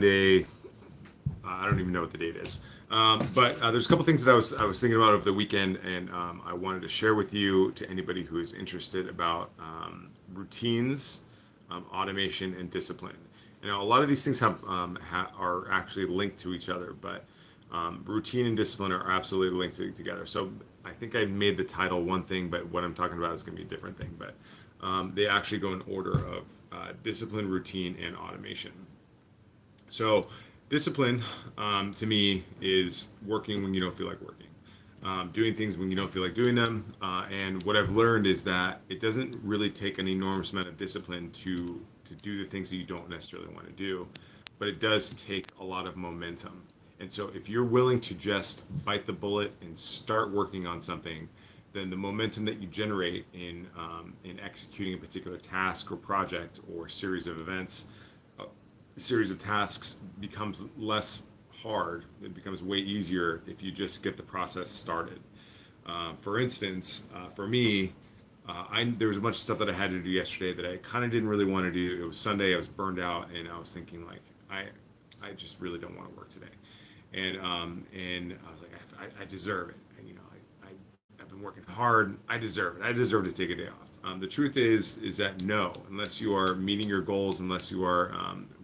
Monday. I don't even know what the date is. But there's a couple things that I was thinking about over the weekend, and I wanted to share with you, to anybody who is interested, about routines, automation, and discipline. A lot of these things are actually linked to each other, but routine and discipline are absolutely linked together. So I think I made the title one thing, but what I'm talking about is going to be a different thing. But they actually go in order of discipline, routine, and automation. So, discipline to me is working when you don't feel like working, doing things when you don't feel like doing them. And what I've learned is that it doesn't really take an enormous amount of discipline to do the things that you don't necessarily want to do, but it does take a lot of momentum. And so, if you're willing to just bite the bullet and start working on something, then the momentum that you generate in executing a particular task or project or series of events, series of tasks, becomes less hard. It becomes way easier if you just get the process started. For instance, for me, there was a bunch of stuff that I had to do yesterday that I kind of didn't really want to do. It was Sunday. I was burned out, and I was thinking like, I just really don't want to work today. And I was like, I deserve it. I've been working hard. I deserve it. I deserve to take a day off. The truth is that no, unless you are meeting your goals, unless you are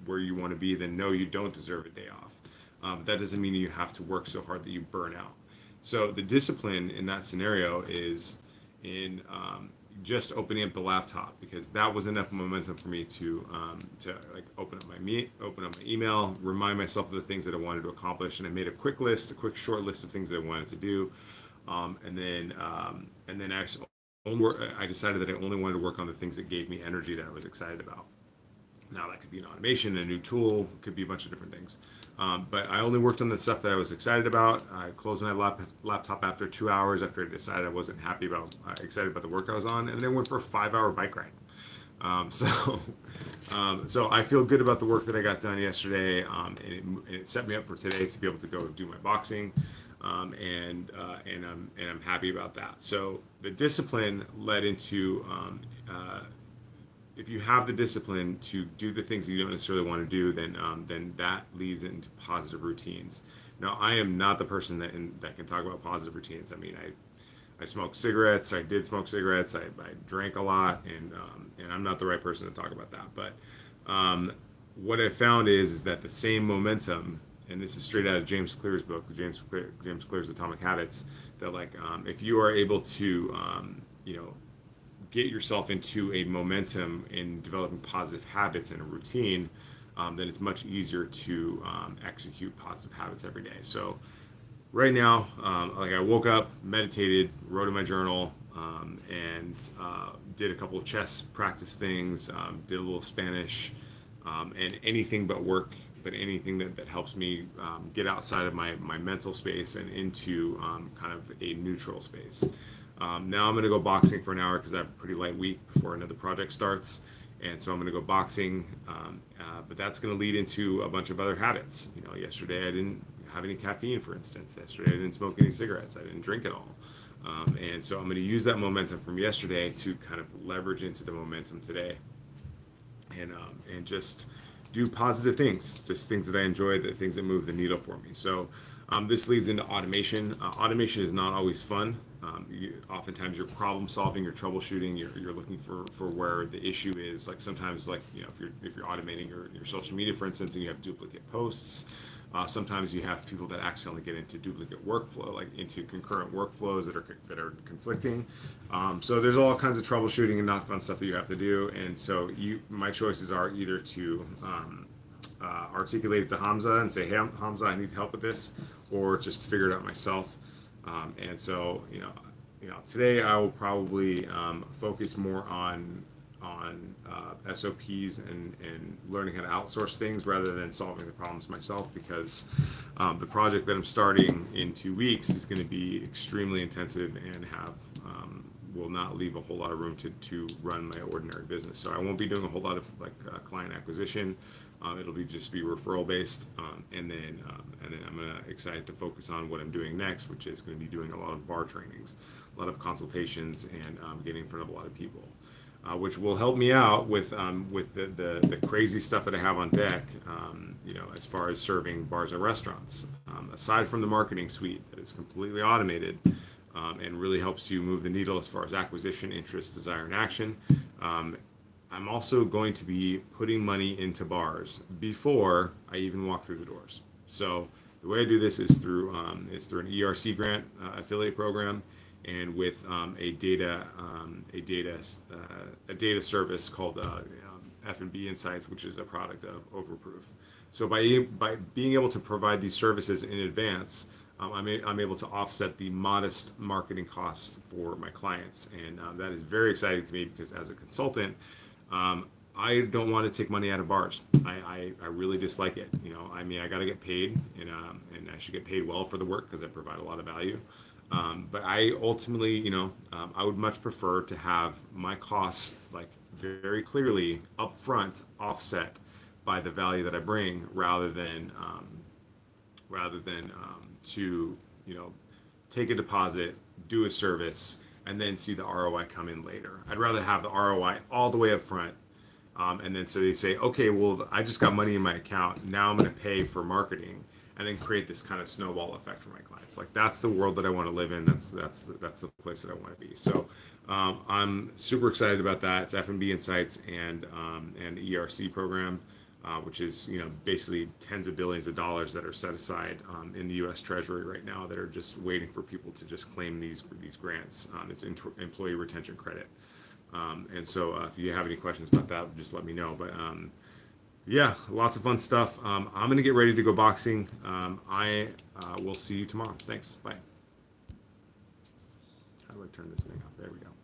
where you want to be, then no, you don't deserve a day off. But that doesn't mean you have to work so hard that you burn out. So the discipline in that scenario is in just opening up the laptop, because that was enough momentum for me to like open up my email, remind myself of the things that I wanted to accomplish, and I made a quick short list of things that I wanted to do. And then I decided that I only wanted to work on the things that gave me energy, that I was excited about. Now that could be an automation, a new tool, it could be a bunch of different things. But I only worked on the stuff that I was excited about. I closed my laptop after 2 hours, after I decided I wasn't excited about the work I was on, and then went for a 5-hour bike ride. So I feel good about the work that I got done yesterday, and it set me up for today to be able to go do my boxing, and I'm happy about that. So the discipline led into if you have the discipline to do the things that you don't necessarily want to do, then that leads into positive routines. Now, I am not the person that can talk about positive routines. I mean, I smoke cigarettes. I did smoke cigarettes. I drank a lot, and I'm not the right person to talk about that. But what I found is that the same momentum, and this is straight out of James Clear's book, James Clear's Atomic Habits, that like if you are able to get yourself into a momentum in developing positive habits and a routine, then it's much easier to execute positive habits every day. So right now, like I woke up, meditated, wrote in my journal, and did a couple of chess practice things, did a little Spanish, and anything but work, but anything that helps me get outside of my mental space and into kind of a neutral space. Now I'm going to go boxing for an hour because I have a pretty light week before another project starts. And so I'm going to go boxing, but that's going to lead into a bunch of other habits. Yesterday I didn't have any caffeine, for instance. Yesterday I didn't smoke any cigarettes. I didn't drink at all. And so I'm going to use that momentum from yesterday to kind of leverage into the momentum today, and just do positive things, just things that I enjoy, the things that move the needle for me. So this leads into automation. Automation is not always fun. Oftentimes you're problem solving, you're troubleshooting, you're looking for where the issue is. Like sometimes, like if you're automating your social media, for instance, and you have duplicate posts. Sometimes you have people that accidentally get into duplicate workflow, like into concurrent workflows that are conflicting. So there's all kinds of troubleshooting and not fun stuff that you have to do. And so my choices are either to articulate it to Hamza and say, "Hey, Hamza, I need help with this," or just to figure it out myself. And so today I will probably focus more on SOPs and learning how to outsource things rather than solving the problems myself, because the project that I'm starting in 2 weeks is going to be extremely intensive and will not leave a whole lot of room to run my ordinary business. So I won't be doing a whole lot of client acquisition. It'll just be referral based, and then I'm excited to focus on what I'm doing next, which is going to be doing a lot of bar trainings, a lot of consultations, and getting in front of a lot of people. which will help me out with the crazy stuff that I have on deck, as far as serving bars and restaurants. Aside from the marketing suite that is completely automated, and really helps you move the needle as far as acquisition, interest, desire, and action. I'm also going to be putting money into bars before I even walk through the doors. So the way I do this is through an ERC grant affiliate program, and with a data service called F&B Insights, which is a product of Overproof. So by being able to provide these services in advance, I'm able to offset the modest marketing costs for my clients, and that is very exciting to me because as a consultant, I don't want to take money out of bars. I really dislike it. I got to get paid, and I should get paid well for the work because I provide a lot of value. But I ultimately, I would much prefer to have my costs like very clearly upfront offset by the value that I bring, rather than to take a deposit, do a service, and then see the ROI come in later. I'd rather have the ROI all the way up front. And then so they say, okay, well, I just got money in my account. Now I'm going to pay for marketing, and then create this kind of snowball effect for my clients. Like, that's the world that I want to live in. That's the place that I want to be. So I'm super excited about that. It's F&B Insights and the ERC program, which is basically tens of billions of dollars that are set aside in the U.S. Treasury right now that are just waiting for people to just claim these grants. It's employee retention credit. And so if you have any questions about that, just let me know. But yeah, lots of fun stuff. I'm going to get ready to go boxing. I will see you tomorrow. Thanks. Bye. How do I turn this thing off? There we go.